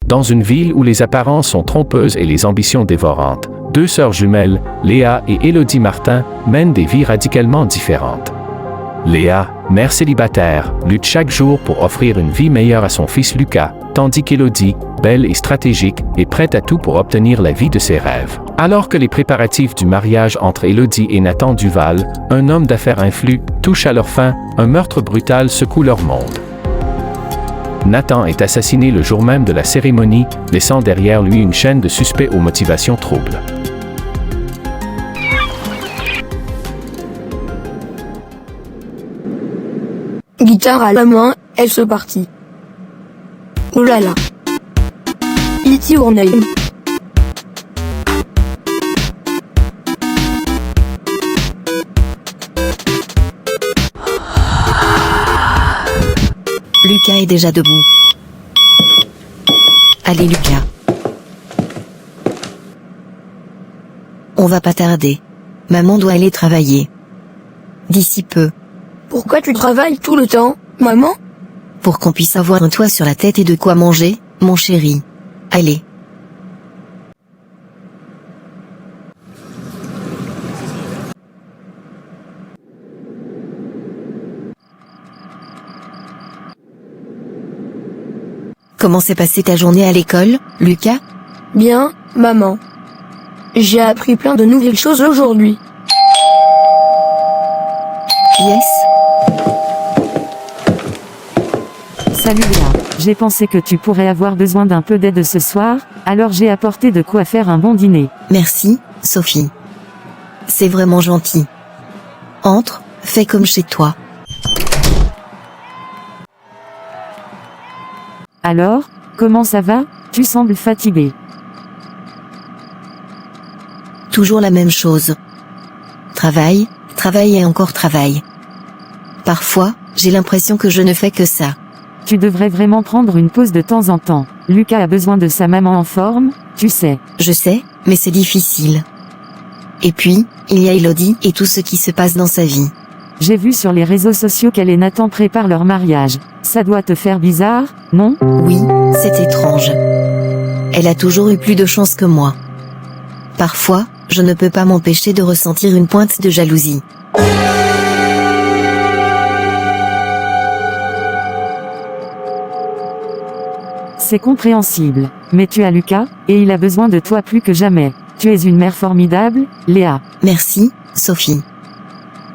Dans une ville où les apparences sont trompeuses et les ambitions dévorantes, deux sœurs jumelles, Léa et Élodie Martin, mènent des vies radicalement différentes. Léa, mère célibataire, lutte chaque jour pour offrir une vie meilleure à son fils Lucas, tandis qu'Élodie, belle et stratégique, est prête à tout pour obtenir la vie de ses rêves. Alors que les préparatifs du mariage entre Élodie et Nathan Duval, un homme d'affaires influent, touchent à leur fin, un meurtre brutal secoue leur monde. Nathan est assassiné le jour même de la cérémonie, laissant derrière lui une chaîne de suspects aux motivations troubles. Guitare à la main, elle se partit. Oh là là. Iti Ournaï. Lucas est déjà debout. Allez Lucas. On va pas tarder. Maman doit aller travailler. D'ici peu. Pourquoi tu travailles tout le temps, maman? Pour qu'on puisse avoir un toit sur la tête et de quoi manger, mon chéri. Allez. Comment s'est passée ta journée à l'école, Lucas? Bien, maman. J'ai appris plein de nouvelles choses aujourd'hui. Yes. Salut Léa, j'ai pensé que tu pourrais avoir besoin d'un peu d'aide ce soir, alors j'ai apporté de quoi faire un bon dîner. Merci, Sophie. C'est vraiment gentil. Entre, fais comme chez toi. Alors, comment ça va? Tu sembles fatigué. Toujours la même chose. Travail, travail et encore travail. Parfois, j'ai l'impression que je ne fais que ça. Tu devrais vraiment prendre une pause de temps en temps. Lucas a besoin de sa maman en forme, tu sais. Je sais, mais c'est difficile. Et puis, il y a Élodie et tout ce qui se passe dans sa vie. J'ai vu sur les réseaux sociaux qu'elle et Nathan préparent leur mariage. Ça doit te faire bizarre, non? Oui, c'est étrange. Elle a toujours eu plus de chance que moi. Parfois, je ne peux pas m'empêcher de ressentir une pointe de jalousie. C'est compréhensible. Mais tu as Lucas, et il a besoin de toi plus que jamais. Tu es une mère formidable, Léa. Merci, Sophie.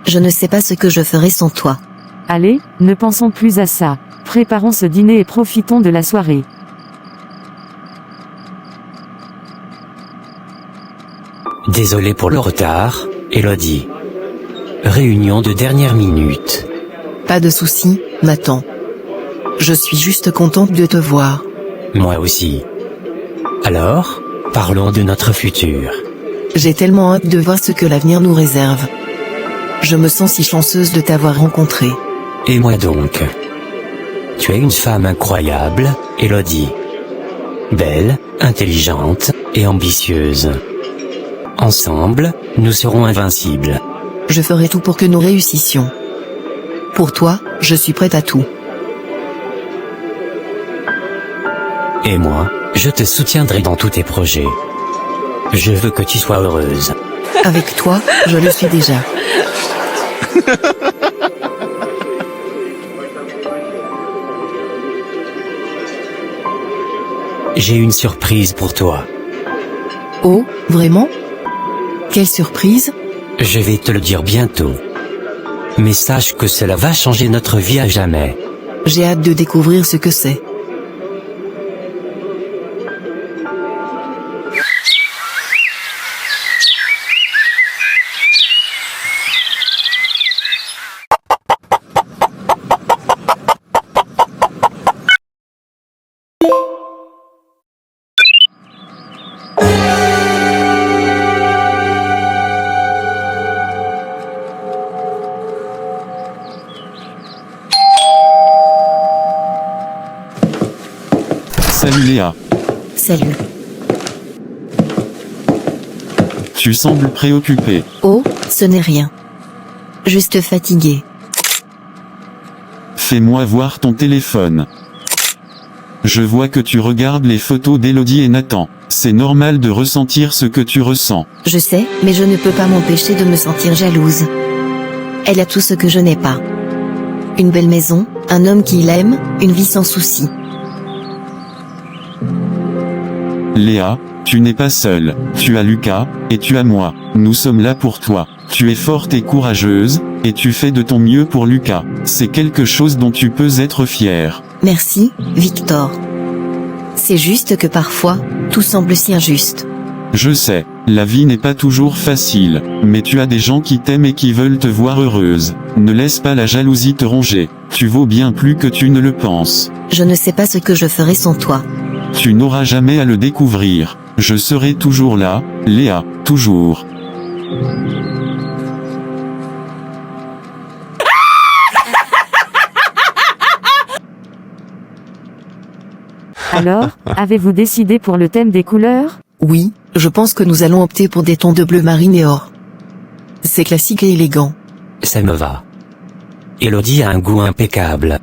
Je ne sais pas ce que je ferais sans toi. Allez, ne pensons plus à ça. Préparons ce dîner et profitons de la soirée. Désolé pour le retard, Élodie. Réunion de dernière minute. Pas de souci, Nathan. Je suis juste contente de te voir. Moi aussi. Alors, parlons de notre futur. J'ai tellement hâte de voir ce que l'avenir nous réserve. Je me sens si chanceuse de t'avoir rencontré. Et moi donc. Tu es une femme incroyable, Élodie. Belle, intelligente et ambitieuse. Ensemble, nous serons invincibles. Je ferai tout pour que nous réussissions. Pour toi, je suis prête à tout. Et moi, je te soutiendrai dans tous tes projets. Je veux que tu sois heureuse. Avec toi, je le suis déjà. J'ai une surprise pour toi. Oh, vraiment? Quelle surprise? Je vais te le dire bientôt. Mais sache que cela va changer notre vie à jamais. J'ai hâte de découvrir ce que c'est. Salut Léa. Salut. Tu sembles préoccupée. Oh, ce n'est rien. Juste fatiguée. Fais-moi voir ton téléphone. Je vois que tu regardes les photos d'Élodie et Nathan. C'est normal de ressentir ce que tu ressens. Je sais, mais je ne peux pas m'empêcher de me sentir jalouse. Elle a tout ce que je n'ai pas. Une belle maison, un homme qui l'aime, une vie sans soucis. Léa, tu n'es pas seule. Tu as Lucas, et tu as moi. Nous sommes là pour toi. Tu es forte et courageuse, et tu fais de ton mieux pour Lucas. C'est quelque chose dont tu peux être fière. Merci, Victor. C'est juste que parfois, tout semble si injuste. Je sais, la vie n'est pas toujours facile, mais tu as des gens qui t'aiment et qui veulent te voir heureuse. Ne laisse pas la jalousie te ronger. Tu vaux bien plus que tu ne le penses. Je ne sais pas ce que je ferai sans toi. Tu n'auras jamais à le découvrir. Je serai toujours là, Léa, toujours. Alors, avez-vous décidé pour le thème des couleurs? Oui, je pense que nous allons opter pour des tons de bleu marine et or. C'est classique et élégant. Ça me va. Élodie a un goût impeccable.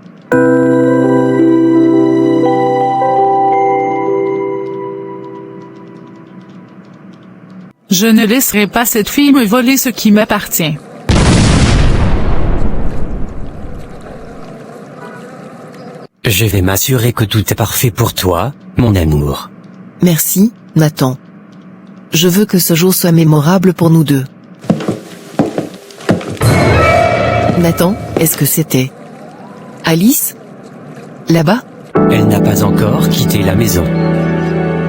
Je ne laisserai pas cette fille me voler ce qui m'appartient. Je vais m'assurer que tout est parfait pour toi, mon amour. Merci, Nathan. Je veux que ce jour soit mémorable pour nous deux. Nathan, est-ce que c'était Alice? Là-bas? Elle n'a pas encore quitté la maison.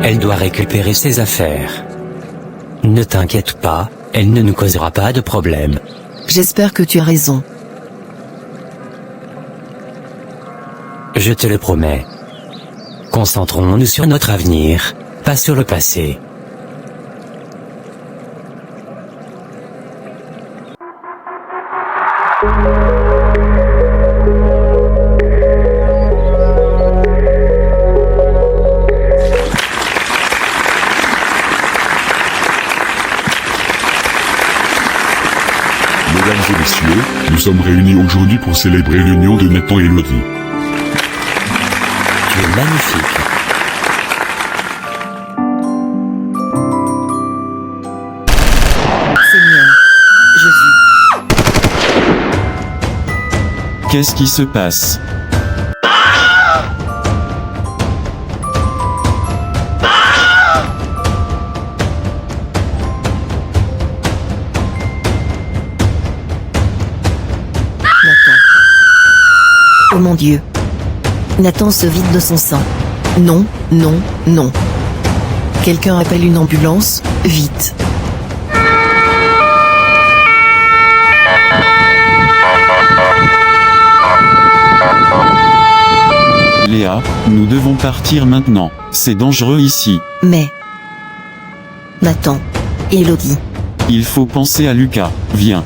Elle doit récupérer ses affaires. Ne t'inquiète pas, elle ne nous causera pas de problème. J'espère que tu as raison. Je te le promets. Concentrons-nous sur notre avenir, pas sur le passé. Mesdames et messieurs, nous sommes réunis aujourd'hui pour célébrer l'union de Nathan et Élodie. Tu es magnifique. Seigneur, Jésus. Qu'est-ce qui se passe? Nathan. Oh mon Dieu. Nathan se vide de son sang. Non, non, non. Quelqu'un appelle une ambulance, vite. Léa, nous devons partir maintenant. C'est dangereux ici. Mais... Nathan. Et Élodie. Il faut penser à Lucas. Viens.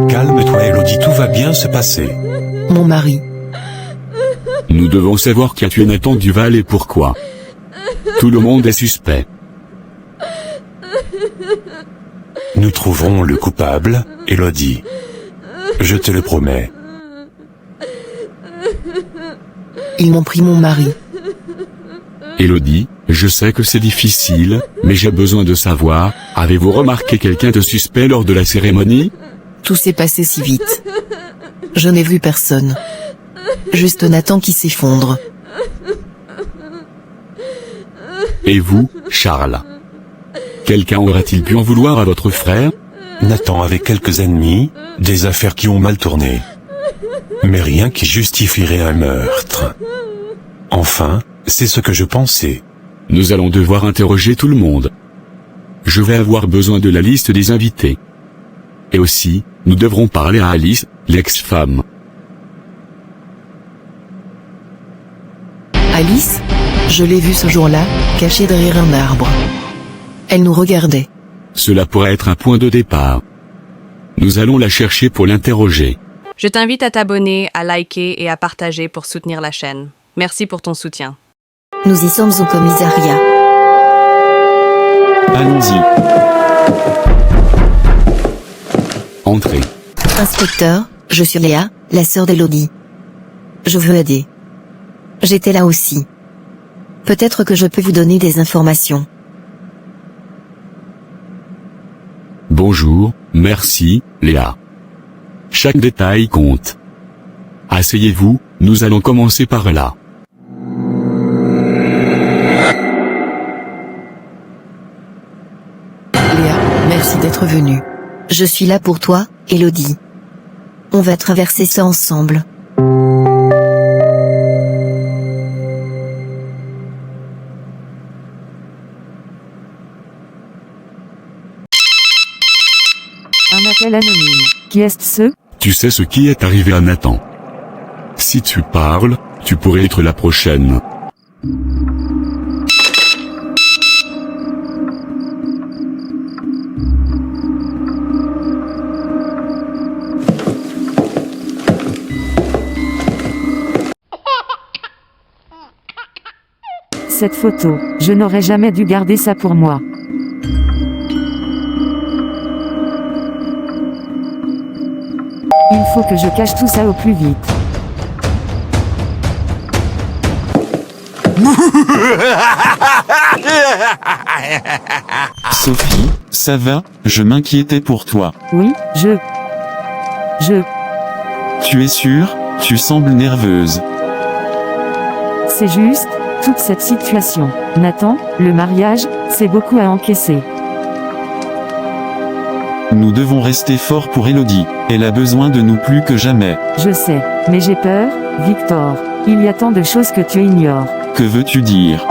Calme-toi Élodie, tout va bien se passer. Mon mari. Nous devons savoir qui a tué Nathan Duval et pourquoi. Tout le monde est suspect. Nous trouverons le coupable, Élodie. Je te le promets. Ils m'ont pris mon mari. Élodie, je sais que c'est difficile, mais j'ai besoin de savoir, avez-vous remarqué quelqu'un de suspect lors de la cérémonie? Tout s'est passé si vite. Je n'ai vu personne. Juste Nathan qui s'effondre. Et vous, Charles? Quelqu'un aurait-il pu en vouloir à votre frère? Nathan avait quelques ennemis, des affaires qui ont mal tourné. Mais rien qui justifierait un meurtre. Enfin, c'est ce que je pensais. Nous allons devoir interroger tout le monde. Je vais avoir besoin de la liste des invités. Et aussi, nous devrons parler à Alice, l'ex-femme. Alice? Je l'ai vue ce jour-là, cachée derrière un arbre. Elle nous regardait. Cela pourrait être un point de départ. Nous allons la chercher pour l'interroger. Je t'invite à t'abonner, à liker et à partager pour soutenir la chaîne. Merci pour ton soutien. Nous y sommes au commissariat. Allons-y. Entrez. Inspecteur, je suis Léa, la sœur d'Élodie. Je veux aider. J'étais là aussi. Peut-être que je peux vous donner des informations. Bonjour, merci, Léa. Chaque détail compte. Asseyez-vous, nous allons commencer par là. Léa, merci d'être venue. Je suis là pour toi, Élodie. On va traverser ça ensemble. Un appel anonyme. Qui est-ce? Tu sais ce qui est arrivé à Nathan. Si tu parles, tu pourrais être la prochaine. Cette photo, je n'aurais jamais dû garder ça pour moi. Il faut que je cache tout ça au plus vite. Sophie, ça va? Je m'inquiétais pour toi. Oui, je... Tu es sûre? Tu sembles nerveuse. C'est juste, toute cette situation. Nathan, le mariage, c'est beaucoup à encaisser. Nous devons rester forts pour Élodie. Elle a besoin de nous plus que jamais. Je sais, mais j'ai peur, Victor. Il y a tant de choses que tu ignores. Que veux-tu dire?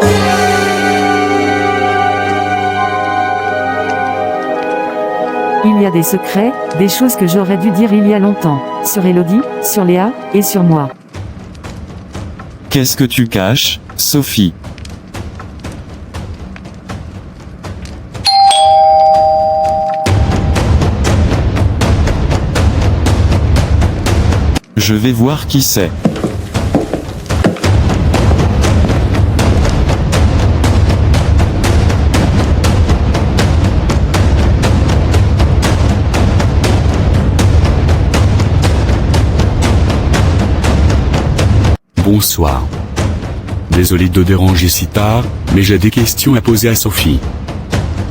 Il y a des secrets, des choses que j'aurais dû dire il y a longtemps. Sur Élodie, sur Léa, et sur moi. Qu'est-ce que tu caches, Sophie? Je vais voir qui c'est. Bonsoir. Désolé de déranger si tard, mais j'ai des questions à poser à Sophie.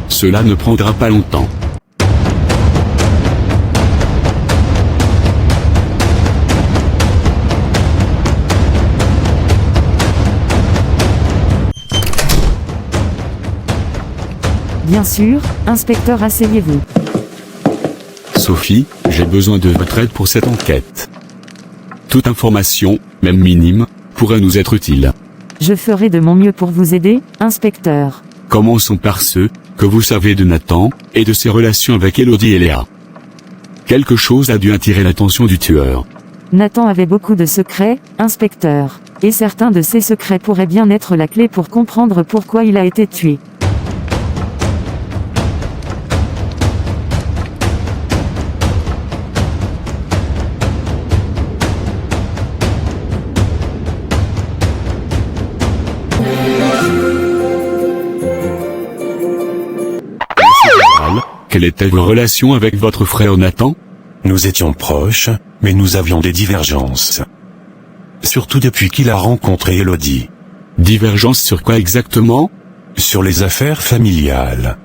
Cela ne prendra pas longtemps. Bien sûr, inspecteur, asseyez-vous. Sophie, j'ai besoin de votre aide pour cette enquête. Toute information, même minime, pourrait nous être utile. Je ferai de mon mieux pour vous aider, inspecteur. Commençons par ce que vous savez de Nathan, et de ses relations avec Élodie et Léa. Quelque chose a dû attirer l'attention du tueur. Nathan avait beaucoup de secrets, inspecteur. Et certains de ces secrets pourraient bien être la clé pour comprendre pourquoi il a été tué. Quelle était vos relations avec votre frère Nathan? Nous étions proches, mais nous avions des divergences. Surtout depuis qu'il a rencontré Élodie. Divergences sur quoi exactement? Sur les affaires familiales.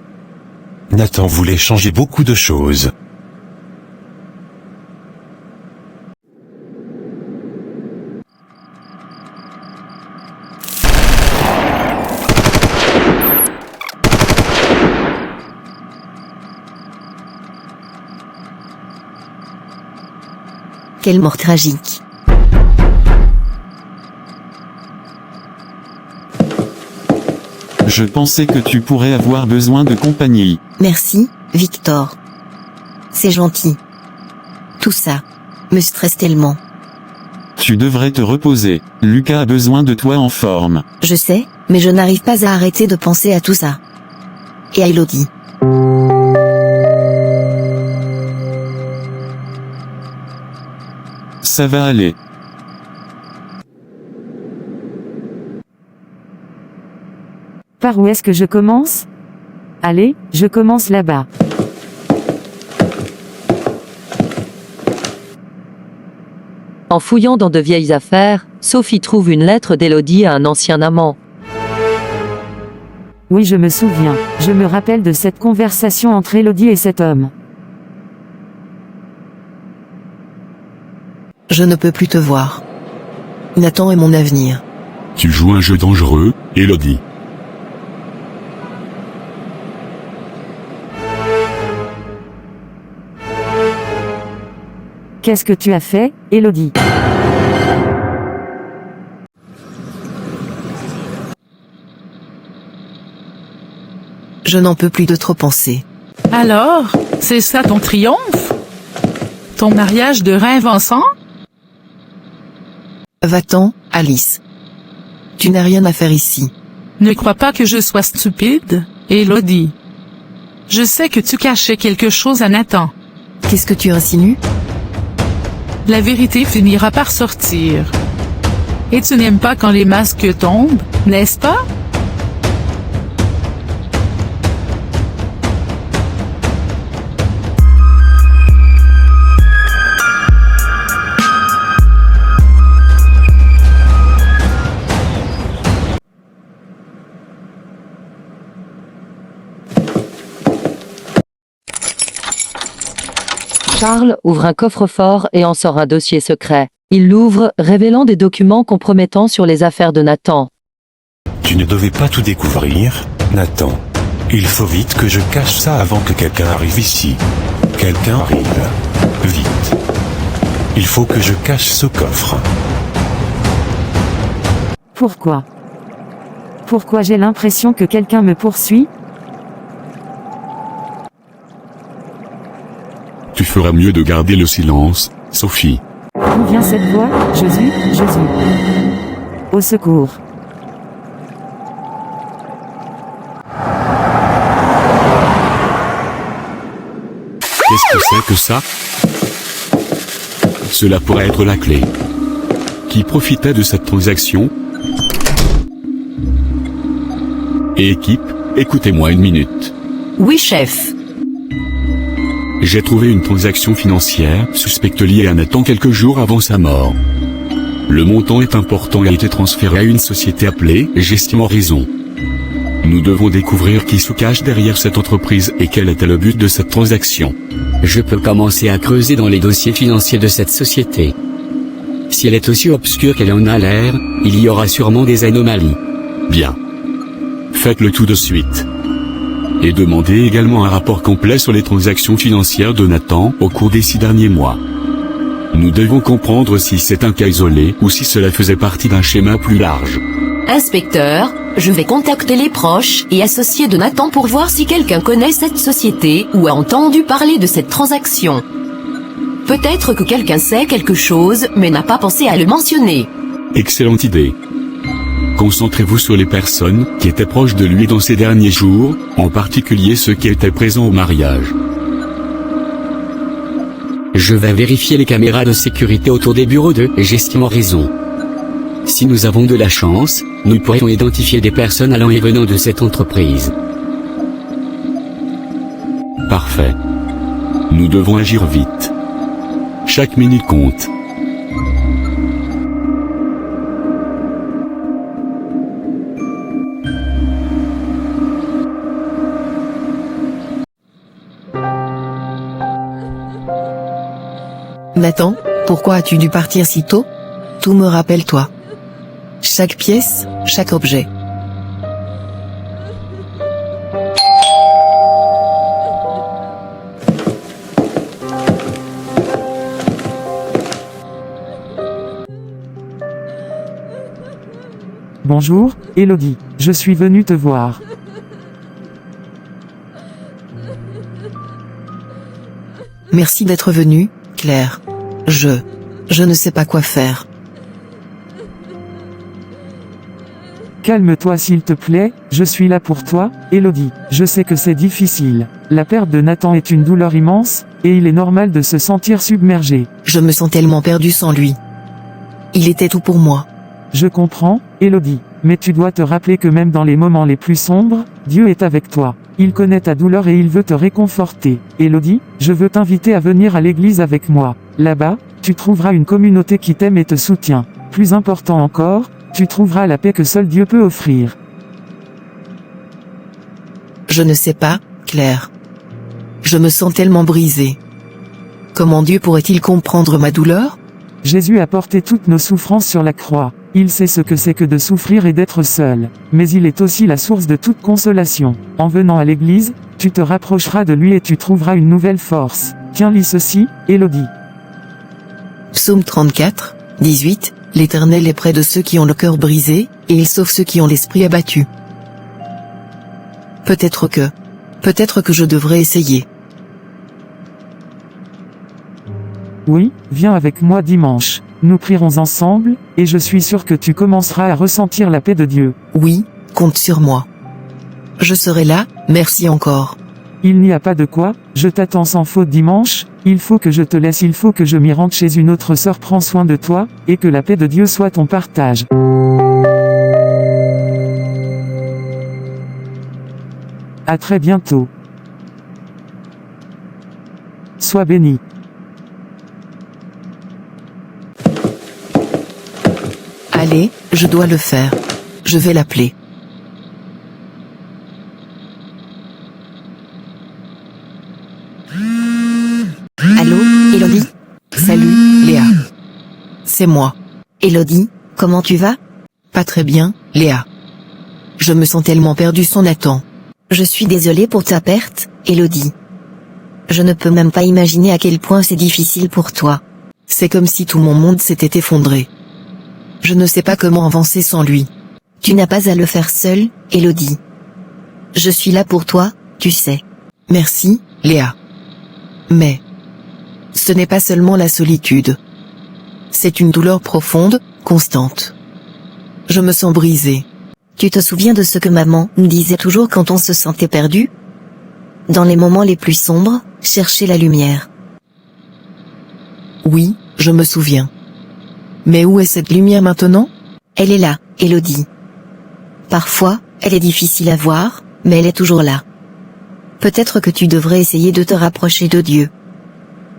Nathan voulait changer beaucoup de choses. Quelle mort tragique. Je pensais que tu pourrais avoir besoin de compagnie. Merci, Victor. C'est gentil. Tout ça me stresse tellement. Tu devrais te reposer. Lucas a besoin de toi en forme. Je sais, mais je n'arrive pas à arrêter de penser à tout ça. Et à Élodie. Ça va aller. Par où est-ce que je commence? Allez, je commence là-bas. En fouillant dans de vieilles affaires, Sophie trouve une lettre d'Élodie à un ancien amant. Oui, je me souviens. Je me rappelle de cette conversation entre Élodie et cet homme. Je ne peux plus te voir. Nathan est mon avenir. Tu joues un jeu dangereux, Élodie. Qu'est-ce que tu as fait, Élodie? Je n'en peux plus de trop penser. Alors, c'est ça ton triomphe? Ton mariage de rêve ensemble? Va-t'en, Alice. Tu n'as rien à faire ici. Ne crois pas que je sois stupide, Élodie. Je sais que tu cachais quelque chose à Nathan. Qu'est-ce que tu insinues? La vérité finira par sortir. Et tu n'aimes pas quand les masques tombent, n'est-ce pas? Charles ouvre un coffre-fort et en sort un dossier secret. Il l'ouvre, révélant des documents compromettants sur les affaires de Nathan. Tu ne devais pas tout découvrir, Nathan. Il faut vite que je cache ça avant que quelqu'un arrive ici. Quelqu'un arrive. Vite. Il faut que je cache ce coffre. Pourquoi? Pourquoi j'ai l'impression que quelqu'un me poursuit? Tu feras mieux de garder le silence, Sophie. D'où vient cette voix? Jésus, Jésus. Au secours. Qu'est-ce que c'est que ça? Cela pourrait être la clé. Qui profitait de cette transaction? Et équipe, écoutez-moi une minute. Oui, chef. J'ai trouvé une transaction financière suspecte liée à Nathan quelques jours avant sa mort. Le montant est important et a été transféré à une société appelée Gestion Horizon. Nous devons découvrir qui se cache derrière cette entreprise et quel était le but de cette transaction. Je peux commencer à creuser dans les dossiers financiers de cette société. Si elle est aussi obscure qu'elle en a l'air, il y aura sûrement des anomalies. Bien. Faites-le tout de suite. Et demandez également un rapport complet sur les transactions financières de Nathan au cours des 6 derniers mois. Nous devons comprendre si c'est un cas isolé ou si cela faisait partie d'un schéma plus large. Inspecteur, je vais contacter les proches et associés de Nathan pour voir si quelqu'un connaît cette société ou a entendu parler de cette transaction. Peut-être que quelqu'un sait quelque chose mais n'a pas pensé à le mentionner. Excellente idée. Concentrez-vous sur les personnes qui étaient proches de lui dans ces derniers jours, en particulier ceux qui étaient présents au mariage. Je vais vérifier les caméras de sécurité autour des bureaux de Gestion Horizon. Si nous avons de la chance, nous pourrions identifier des personnes allant et venant de cette entreprise. Parfait. Nous devons agir vite. Chaque minute compte. Nathan, pourquoi as-tu dû partir si tôt? Tout me rappelle toi. Chaque pièce, chaque objet. Bonjour, Élodie. Je suis venu te voir. Merci d'être venue, Claire. Je ne sais pas quoi faire. Calme-toi s'il te plaît, je suis là pour toi, Elodie. Je sais que c'est difficile. La perte de Nathan est une douleur immense, et il est normal de se sentir submergé. Je me sens tellement perdu sans lui. Il était tout pour moi. Je comprends, Elodie. Mais tu dois te rappeler que même dans les moments les plus sombres, Dieu est avec toi. Il connaît ta douleur et il veut te réconforter. Elodie, je veux t'inviter à venir à l'église avec moi. Là-bas, tu trouveras une communauté qui t'aime et te soutient. Plus important encore, tu trouveras la paix que seul Dieu peut offrir. Je ne sais pas, Claire. Je me sens tellement brisé. Comment Dieu pourrait-il comprendre ma douleur? Jésus a porté toutes nos souffrances sur la croix. Il sait ce que c'est que de souffrir et d'être seul. Mais il est aussi la source de toute consolation. En venant à l'église, tu te rapprocheras de lui et tu trouveras une nouvelle force. Tiens, lis ceci, Elodie. Psaume 34, 18. L'Éternel est près de ceux qui ont le cœur brisé, et il sauve ceux qui ont l'esprit abattu. Peut-être que je devrais essayer. Oui, viens avec moi dimanche. Nous prierons ensemble, et je suis sûr que tu commenceras à ressentir la paix de Dieu. Oui, compte sur moi. Je serai là, merci encore. Il n'y a pas de quoi, je t'attends sans faute dimanche, il faut que je te laisse, il faut que je m'y rende chez une autre sœur, prends soin de toi, et que la paix de Dieu soit ton partage. À très bientôt. Sois béni. Allez, je dois le faire. Je vais l'appeler. Allô, Elodie? Salut, Léa. C'est moi. Elodie, comment tu vas? Pas très bien, Léa. Je me sens tellement perdu sans Nathan. Je suis désolée pour ta perte, Elodie. Je ne peux même pas imaginer à quel point c'est difficile pour toi. C'est comme si tout mon monde s'était effondré. Je ne sais pas comment avancer sans lui. Tu n'as pas à le faire seul, Elodie. Je suis là pour toi, tu sais. Merci, Léa. Mais ce n'est pas seulement la solitude. C'est une douleur profonde, constante. Je me sens brisé. Tu te souviens de ce que maman nous disait toujours quand on se sentait perdu? Dans les moments les plus sombres, cherchez la lumière. Oui, je me souviens. Mais où est cette lumière maintenant? Elle est là, Elodie. Parfois, elle est difficile à voir, mais elle est toujours là. Peut-être que tu devrais essayer de te rapprocher de Dieu.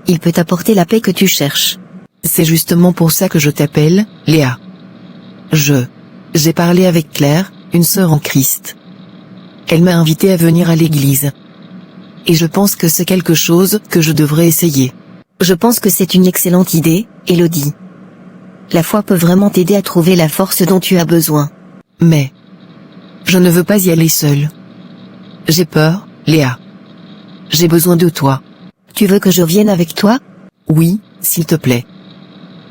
Il peut t'apporter la paix que tu cherches. C'est justement pour ça que je t'appelle, Léa. J'ai parlé avec Claire, une sœur en Christ. Elle m'a invité à venir à l'église. Et je pense que c'est quelque chose que je devrais essayer. Je pense que c'est une excellente idée, Elodie. La foi peut vraiment t'aider à trouver la force dont tu as besoin. Mais je ne veux pas y aller seule. J'ai peur, Léa. J'ai besoin de toi. Tu veux que je vienne avec toi? Oui, s'il te plaît.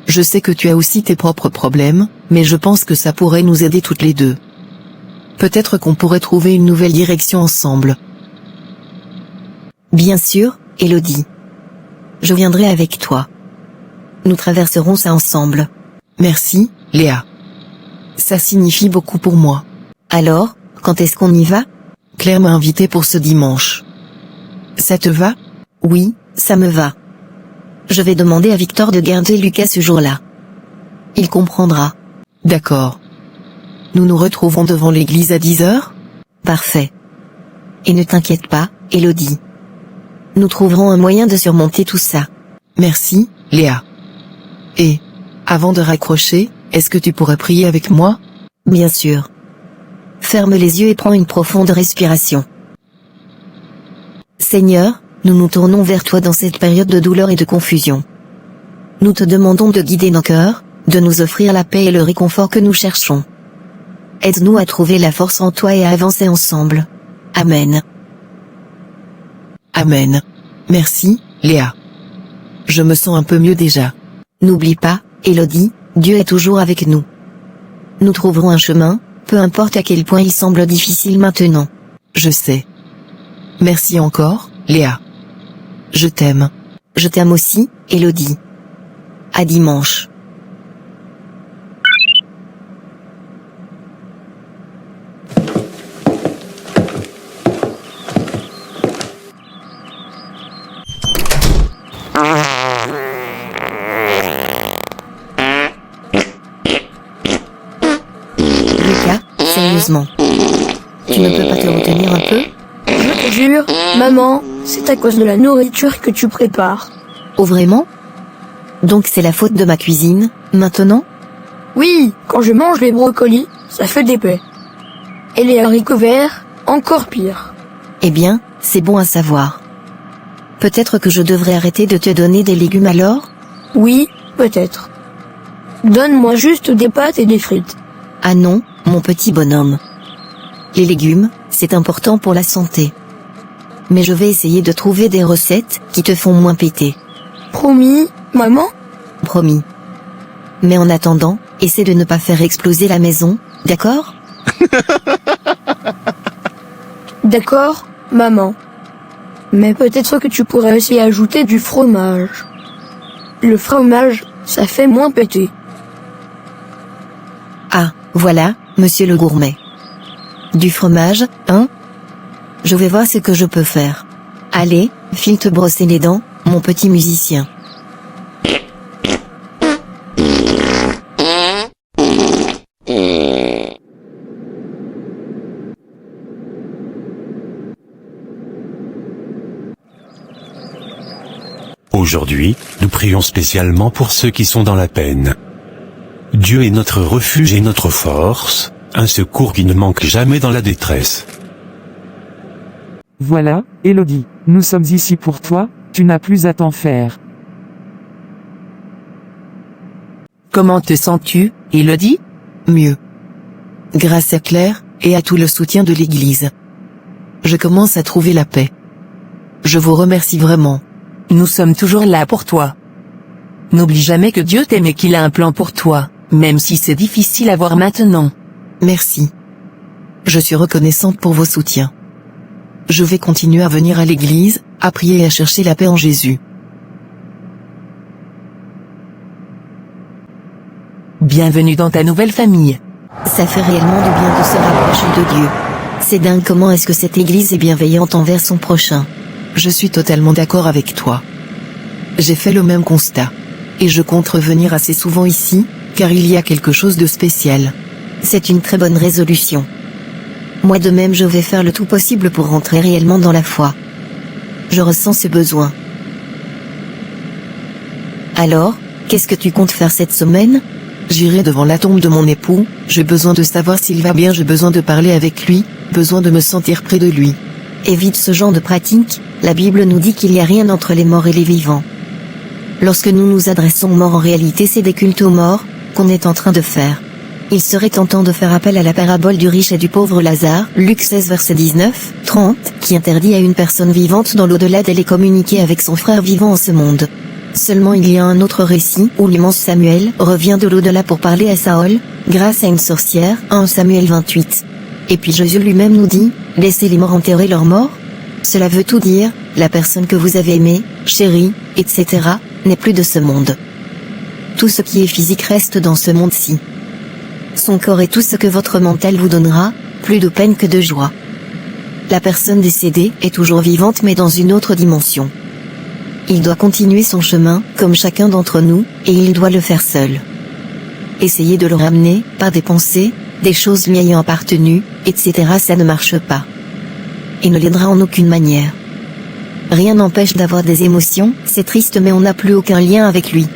Je sais que tu as aussi tes propres problèmes, mais je pense que ça pourrait nous aider toutes les deux. Peut-être qu'on pourrait trouver une nouvelle direction ensemble. Bien sûr, Elodie. Je viendrai avec toi. Nous traverserons ça ensemble. Merci, Léa. Ça signifie beaucoup pour moi. Alors, quand est-ce qu'on y va? Claire m'a invité pour ce dimanche. Ça te va? Oui, ça me va. Je vais demander à Victor de garder Lucas ce jour-là. Il comprendra. D'accord. Nous nous retrouvons devant l'église à 10h? Parfait. Et ne t'inquiète pas, Elodie. Nous trouverons un moyen de surmonter tout ça. Merci, Léa. Et, avant de raccrocher, est-ce que tu pourrais prier avec moi? Bien sûr. Ferme les yeux et prends une profonde respiration. Seigneur, nous nous tournons vers toi dans cette période de douleur et de confusion. Nous te demandons de guider nos cœurs, de nous offrir la paix et le réconfort que nous cherchons. Aide-nous à trouver la force en toi et à avancer ensemble. Amen. Amen. Merci, Léa. Je me sens un peu mieux déjà. N'oublie pas, Elodie, Dieu est toujours avec nous. Nous trouverons un chemin, peu importe à quel point il semble difficile maintenant. Je sais. Merci encore, Léa. Je t'aime. Je t'aime aussi, Elodie. À dimanche. sérieusement. Tu ne peux pas te retenir un peu? Je te jure, maman, c'est à cause de la nourriture que tu prépares. Oh vraiment? Donc c'est la faute de ma cuisine, maintenant? Oui, quand je mange les brocolis, ça fait des paix. Et les haricots verts, encore pire. Eh bien, c'est bon à savoir. Peut-être que je devrais arrêter de te donner des légumes alors? Oui, peut-être. Donne-moi juste des pâtes et des frites. Ah non, mon petit bonhomme. Les légumes, c'est important pour la santé. Mais je vais essayer de trouver des recettes qui te font moins péter. Promis, maman? Promis. Mais en attendant, essaie de ne pas faire exploser la maison, d'accord? D'accord, maman. Mais peut-être que tu pourrais aussi ajouter du fromage. Le fromage, ça fait moins péter. Ah, voilà, monsieur le gourmet. Du fromage, hein? Je vais voir ce que je peux faire. Allez, file te brosser les dents, mon petit musicien. Aujourd'hui, nous prions spécialement pour ceux qui sont dans la peine. Dieu est notre refuge et notre force, un secours qui ne manque jamais dans la détresse. Voilà, Élodie, nous sommes ici pour toi, tu n'as plus à t'en faire. Comment te sens-tu, Élodie? Mieux. Grâce à Claire, et à tout le soutien de l'Église. Je commence à trouver la paix. Je vous remercie vraiment. Nous sommes toujours là pour toi. N'oublie jamais que Dieu t'aime et qu'il a un plan pour toi, même si c'est difficile à voir maintenant. Merci. Je suis reconnaissante pour vos soutiens. Je vais continuer à venir à l'église, à prier et à chercher la paix en Jésus. Bienvenue dans ta nouvelle famille. Ça fait réellement du bien de se rapprocher de Dieu. C'est dingue comment est-ce que cette église est bienveillante envers son prochain. Je suis totalement d'accord avec toi. J'ai fait le même constat. Et je compte revenir assez souvent ici, car il y a quelque chose de spécial. C'est une très bonne résolution. Moi de même je vais faire le tout possible pour rentrer réellement dans la foi. Je ressens ce besoin. Alors, qu'est-ce que tu comptes faire cette semaine? J'irai devant la tombe de mon époux, j'ai besoin de savoir s'il va bien, j'ai besoin de parler avec lui, besoin de me sentir près de lui. Évite ce genre de pratique, la Bible nous dit qu'il n'y a rien entre les morts et les vivants. Lorsque nous nous adressons aux morts, en réalité c'est des cultes aux morts qu'on est en train de faire. Il serait tentant de faire appel à la parabole du riche et du pauvre Lazare, Luc 16 verset 19, 30, qui interdit à une personne vivante dans l'au-delà d'aller communiquer avec son frère vivant en ce monde. Seulement il y a un autre récit où l'immense Samuel revient de l'au-delà pour parler à Saül, grâce à une sorcière, 1 Samuel 28. Et puis Jésus lui-même nous dit, laissez les morts enterrer leurs morts. Cela veut tout dire, la personne que vous avez aimée, chérie, etc., n'est plus de ce monde. Tout ce qui est physique reste dans ce monde-ci. Son corps est tout ce que votre mental vous donnera, plus de peine que de joie. La personne décédée est toujours vivante mais dans une autre dimension. Il doit continuer son chemin, comme chacun d'entre nous, et il doit le faire seul. Essayer de le ramener, par des pensées, des choses lui ayant appartenu, etc. ça ne marche pas. Et ne l'aidera en aucune manière. Rien n'empêche d'avoir des émotions, c'est triste mais on n'a plus aucun lien avec lui.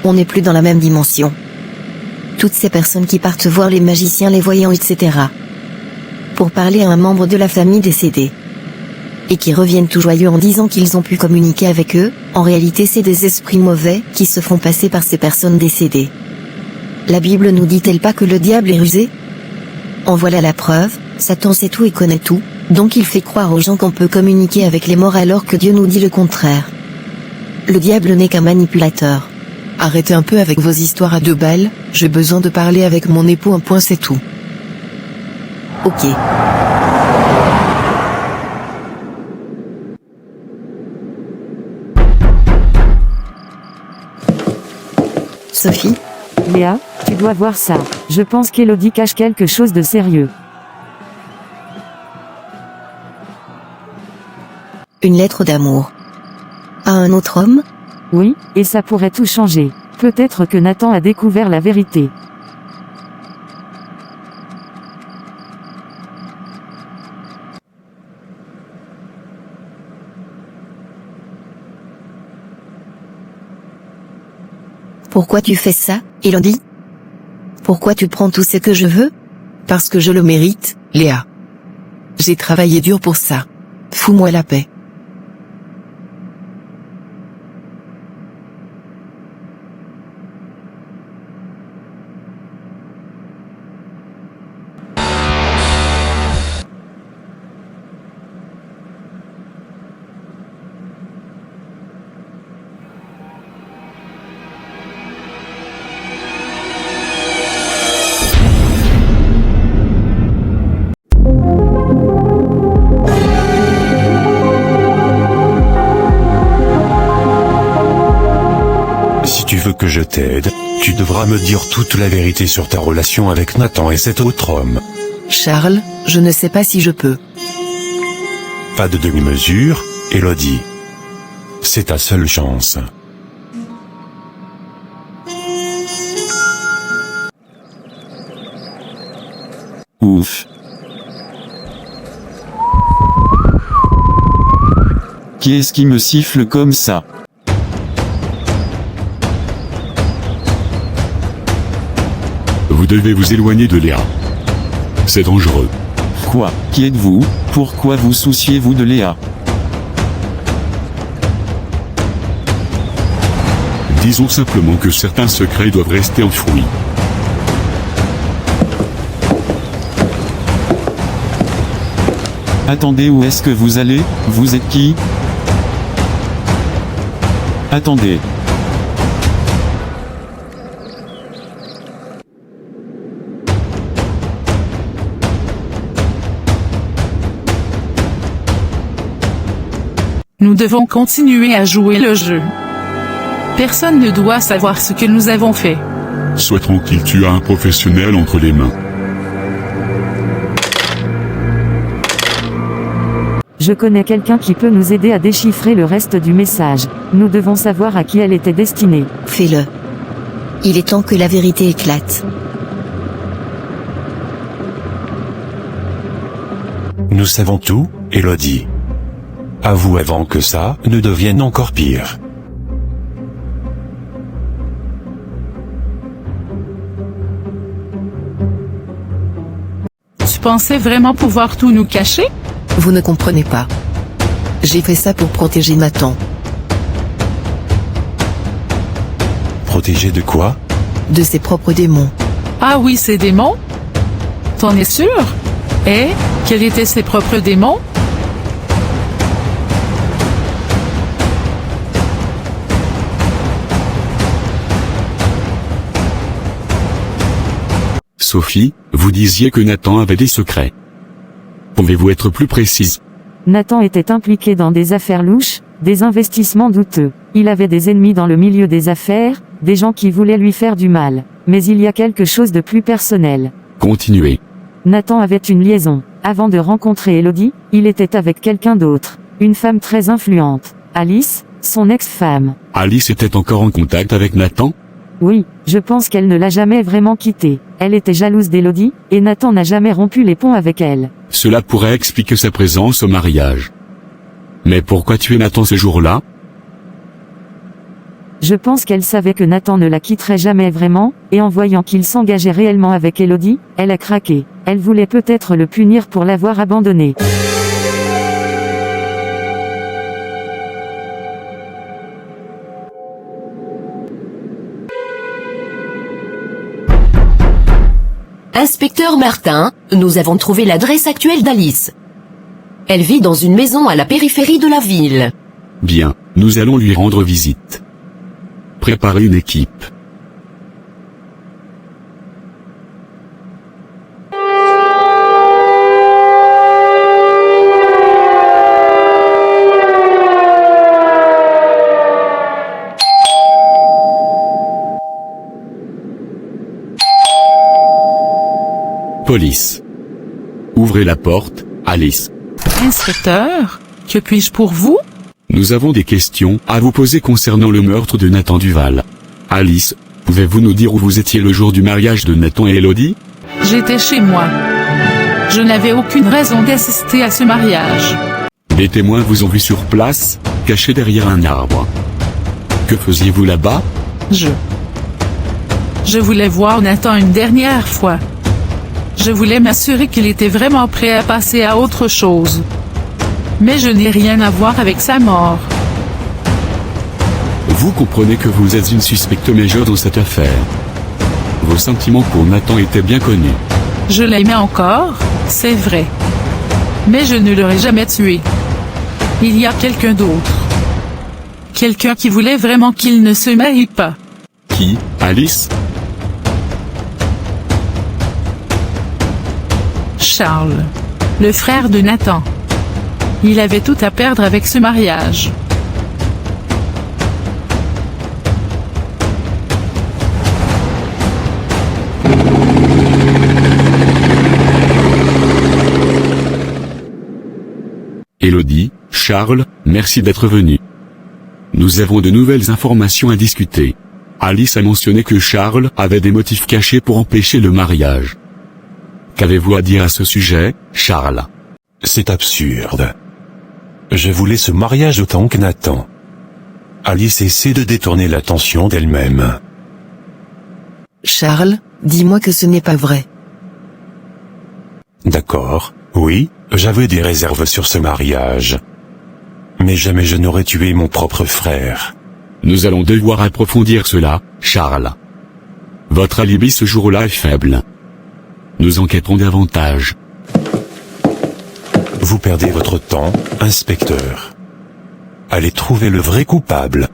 On n'est plus dans la même dimension. Toutes ces personnes qui partent voir les magiciens, les voyants, etc. pour parler à un membre de la famille décédé. Et qui reviennent tout joyeux en disant qu'ils ont pu communiquer avec eux, en réalité c'est des esprits mauvais qui se font passer par ces personnes décédées. La Bible nous dit-elle pas que le diable est rusé? En voilà la preuve, Satan sait tout et connaît tout, donc il fait croire aux gens qu'on peut communiquer avec les morts alors que Dieu nous dit le contraire. Le diable n'est qu'un manipulateur. Arrêtez un peu avec vos histoires à 2 balles, j'ai besoin de parler avec mon époux, un point c'est tout. Ok. Sophie? Léa, tu dois voir ça. Je pense qu'Élodie cache quelque chose de sérieux. Une lettre d'amour. À un autre homme? Oui, et ça pourrait tout changer. Peut-être que Nathan a découvert la vérité. Pourquoi tu fais ça, Elodie? Pourquoi tu prends tout ce que je veux? Parce que je le mérite, Léa. J'ai travaillé dur pour ça. Fous-moi la paix. Si tu veux que je t'aide, tu devras me dire toute la vérité sur ta relation avec Nathan et cet autre homme. Charles, je ne sais pas si je peux. Pas de demi-mesure, Elodie. C'est ta seule chance. Ouf. Qui est-ce qui me siffle comme ça? Vous devez vous éloigner de Léa. C'est dangereux. Quoi? Qui êtes-vous? Pourquoi vous souciez-vous de Léa? Disons simplement que certains secrets doivent rester enfouis. Attendez, où est-ce que vous allez? Vous êtes qui? Attendez. Nous devons continuer à jouer le jeu. Personne ne doit savoir ce que nous avons fait. Sois tranquille, tu as un professionnel entre les mains. Je connais quelqu'un qui peut nous aider à déchiffrer le reste du message. Nous devons savoir à qui elle était destinée. Fais-le. Il est temps que la vérité éclate. Nous savons tout, Elodie. Avoue avant que ça ne devienne encore pire. Tu pensais vraiment pouvoir tout nous cacher? Vous ne comprenez pas. J'ai fait ça pour protéger Nathan. Protéger de quoi? De ses propres démons. Ah oui, ces démons? T'en es sûr? Et, quels étaient ses propres démons? Sophie, vous disiez que Nathan avait des secrets. Pouvez-vous être plus précise? Nathan était impliqué dans des affaires louches, des investissements douteux. Il avait des ennemis dans le milieu des affaires, des gens qui voulaient lui faire du mal. Mais il y a quelque chose de plus personnel. Continuez. Nathan avait une liaison. Avant de rencontrer Elodie, il était avec quelqu'un d'autre. Une femme très influente. Alice, son ex-femme. Alice était encore en contact avec Nathan? Oui, je pense qu'elle ne l'a jamais vraiment quitté. Elle était jalouse d'Elodie, et Nathan n'a jamais rompu les ponts avec elle. Cela pourrait expliquer sa présence au mariage. Mais pourquoi tuer Nathan ce jour-là? Je pense qu'elle savait que Nathan ne la quitterait jamais vraiment, et en voyant qu'il s'engageait réellement avec Elodie, elle a craqué. Elle voulait peut-être le punir pour l'avoir abandonné. Inspecteur Martin, nous avons trouvé l'adresse actuelle d'Alice. Elle vit dans une maison à la périphérie de la ville. Bien, nous allons lui rendre visite. Préparez une équipe. Police. Ouvrez la porte, Alice. Inspecteur, que puis-je pour vous? Nous avons des questions à vous poser concernant le meurtre de Nathan Duval. Alice, pouvez-vous nous dire où vous étiez le jour du mariage de Nathan et Elodie? J'étais chez moi. Je n'avais aucune raison d'assister à ce mariage. Des témoins vous ont vu sur place, caché derrière un arbre. Que faisiez-vous là-bas? Je voulais voir Nathan une dernière fois. Je voulais m'assurer qu'il était vraiment prêt à passer à autre chose. Mais je n'ai rien à voir avec sa mort. Vous comprenez que vous êtes une suspecte majeure dans cette affaire. Vos sentiments pour Nathan étaient bien connus. Je l'aimais encore, c'est vrai. Mais je ne l'aurais jamais tué. Il y a quelqu'un d'autre. Quelqu'un qui voulait vraiment qu'il ne se marie pas. Qui, Alice? Charles. Le frère de Nathan. Il avait tout à perdre avec ce mariage. Élodie, Charles, merci d'être venu. Nous avons de nouvelles informations à discuter. Alice a mentionné que Charles avait des motifs cachés pour empêcher le mariage. Qu'avez-vous à dire à ce sujet, Charles? C'est absurde. Je voulais ce mariage autant que Nathan. Alice essaie de détourner l'attention d'elle-même. Charles, dis-moi que ce n'est pas vrai. D'accord, oui, j'avais des réserves sur ce mariage. Mais jamais je n'aurais tué mon propre frère. Nous allons devoir approfondir cela, Charles. Votre alibi ce jour-là est faible. Nous enquêterons davantage. Vous perdez votre temps, inspecteur. Allez trouver le vrai coupable.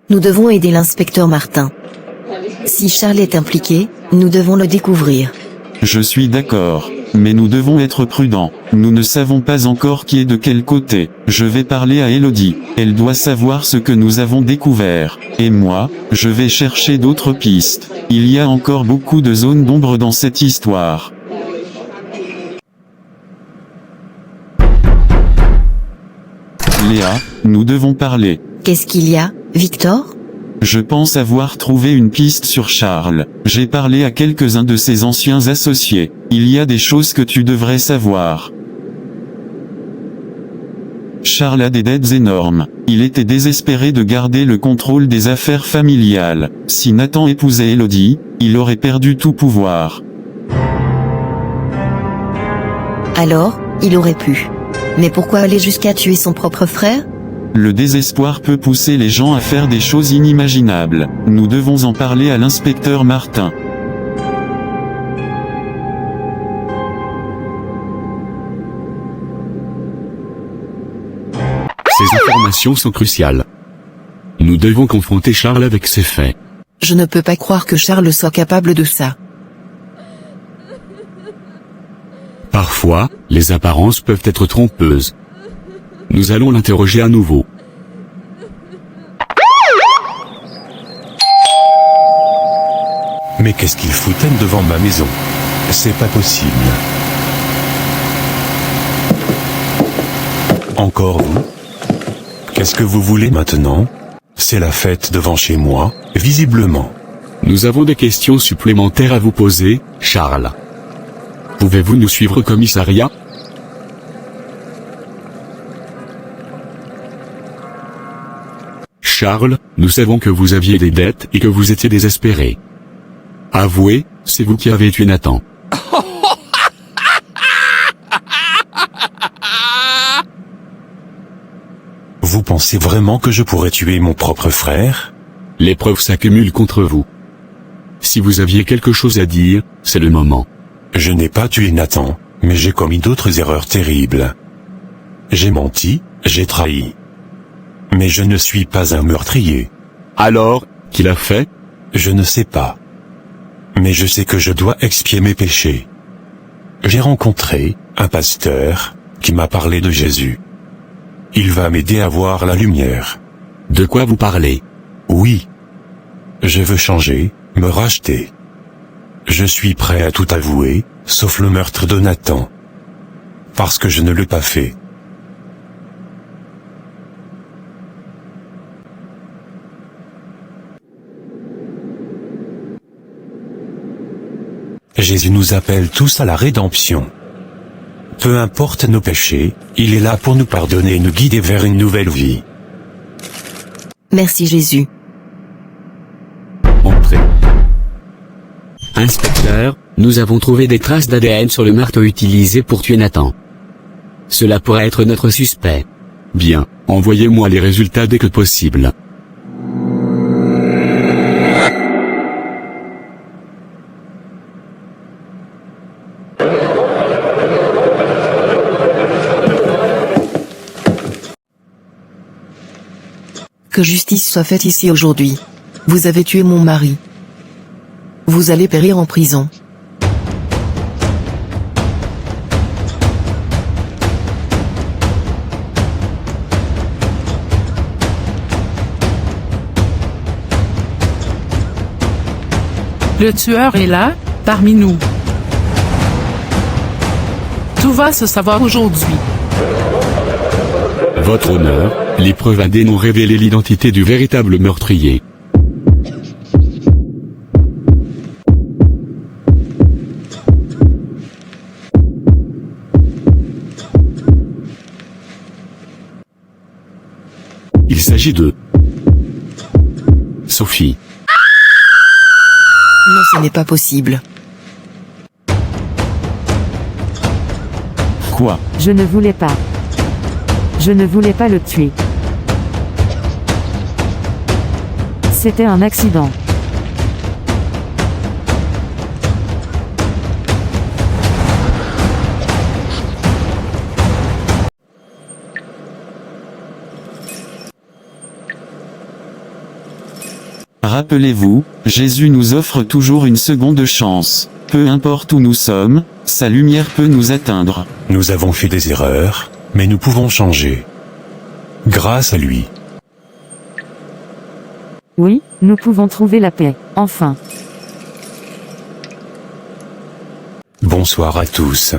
Nous devons aider l'inspecteur Martin. Si Charles est impliqué, nous devons le découvrir. Je suis d'accord, mais nous devons être prudents. Nous ne savons pas encore qui est de quel côté. Je vais parler à Élodie. Elle doit savoir ce que nous avons découvert. Et moi, je vais chercher d'autres pistes. Il y a encore beaucoup de zones d'ombre dans cette histoire. Léa, nous devons parler. Qu'est-ce qu'il y a, Victor? Je pense avoir trouvé une piste sur Charles. J'ai parlé à quelques-uns de ses anciens associés. Il y a des choses que tu devrais savoir. Charles a des dettes énormes. Il était désespéré de garder le contrôle des affaires familiales. Si Nathan épousait Élodie, il aurait perdu tout pouvoir. Alors, il aurait pu. Mais pourquoi aller jusqu'à tuer son propre frère? Le désespoir peut pousser les gens à faire des choses inimaginables. Nous devons en parler à l'inspecteur Martin. Ces informations sont cruciales. Nous devons confronter Charles avec ces faits. Je ne peux pas croire que Charles soit capable de ça. Parfois, les apparences peuvent être trompeuses. Nous allons l'interroger à nouveau. Mais qu'est-ce qu'ils foutaient devant ma maison? C'est pas possible. Encore vous? Qu'est-ce que vous voulez maintenant? C'est la fête devant chez moi, visiblement. Nous avons des questions supplémentaires à vous poser, Charles. Pouvez-vous nous suivre au commissariat? Charles, nous savons que vous aviez des dettes et que vous étiez désespéré. Avouez, c'est vous qui avez tué Nathan. Vous pensez vraiment que je pourrais tuer mon propre frère? Les preuves s'accumulent contre vous. Si vous aviez quelque chose à dire, c'est le moment. Je n'ai pas tué Nathan, mais j'ai commis d'autres erreurs terribles. J'ai menti, j'ai trahi. Mais je ne suis pas un meurtrier. Alors, qui l'a fait? Je ne sais pas. Mais je sais que je dois expier mes péchés. J'ai rencontré un pasteur qui m'a parlé de Jésus. Il va m'aider à voir la lumière. De quoi vous parlez? Oui. Je veux changer, me racheter. Je suis prêt à tout avouer, sauf le meurtre de Nathan. Parce que je ne l'ai pas fait. Jésus nous appelle tous à la rédemption. Peu importe nos péchés, il est là pour nous pardonner et nous guider vers une nouvelle vie. Merci Jésus. Entrez. Inspecteur, nous avons trouvé des traces d'ADN sur le marteau utilisé pour tuer Nathan. Cela pourrait être notre suspect. Bien, envoyez-moi les résultats dès que possible. Que justice soit faite ici aujourd'hui. Vous avez tué mon mari. Vous allez périr en prison. Le tueur est là, parmi nous. Tout va se savoir aujourd'hui. Votre honneur, l'épreuve ADN ont révélé l'identité du véritable meurtrier. Il s'agit de Sophie. Non, ce n'est pas possible. Quoi? Je ne voulais pas. Je ne voulais pas le tuer. C'était un accident. Rappelez-vous, Jésus nous offre toujours une seconde chance. Peu importe où nous sommes, sa lumière peut nous atteindre. Nous avons fait des erreurs, mais nous pouvons changer. Grâce à lui. Oui, nous pouvons trouver la paix, enfin. Bonsoir à tous.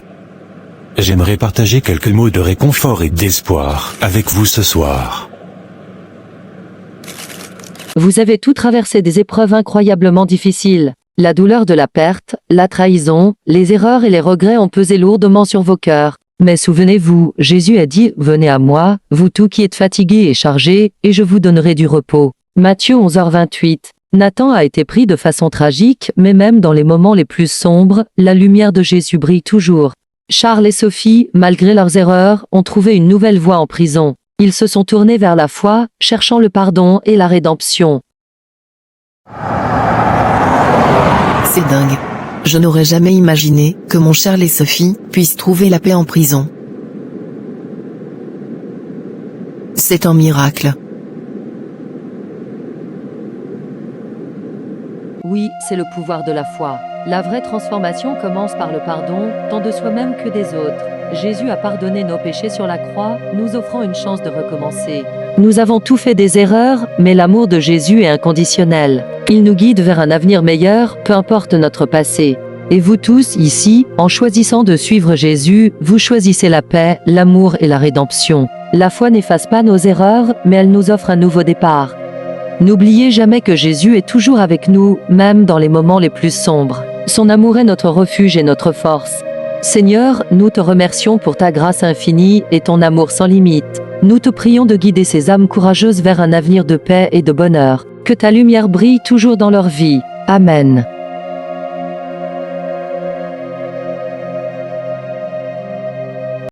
J'aimerais partager quelques mots de réconfort et d'espoir avec vous ce soir. Vous avez tout traversé des épreuves incroyablement difficiles. La douleur de la perte, la trahison, les erreurs et les regrets ont pesé lourdement sur vos cœurs. Mais souvenez-vous, Jésus a dit « Venez à moi, vous tous qui êtes fatigués et chargés, et je vous donnerai du repos ». Matthieu 11h28. Nathan a été pris de façon tragique, mais même dans les moments les plus sombres, la lumière de Jésus brille toujours. Charles et Sophie, malgré leurs erreurs, ont trouvé une nouvelle voie en prison. Ils se sont tournés vers la foi, cherchant le pardon et la rédemption. C'est dingue. Je n'aurais jamais imaginé que mon Charles et Sophie puissent trouver la paix en prison. C'est un miracle. Oui, c'est le pouvoir de la foi. La vraie transformation commence par le pardon, tant de soi-même que des autres. Jésus a pardonné nos péchés sur la croix, nous offrant une chance de recommencer. Nous avons tous fait des erreurs, mais l'amour de Jésus est inconditionnel. Il nous guide vers un avenir meilleur, peu importe notre passé. Et vous tous, ici, en choisissant de suivre Jésus, vous choisissez la paix, l'amour et la rédemption. La foi n'efface pas nos erreurs, mais elle nous offre un nouveau départ. N'oubliez jamais que Jésus est toujours avec nous, même dans les moments les plus sombres. Son amour est notre refuge et notre force. Seigneur, nous te remercions pour ta grâce infinie et ton amour sans limite. Nous te prions de guider ces âmes courageuses vers un avenir de paix et de bonheur. Que ta lumière brille toujours dans leur vie. Amen.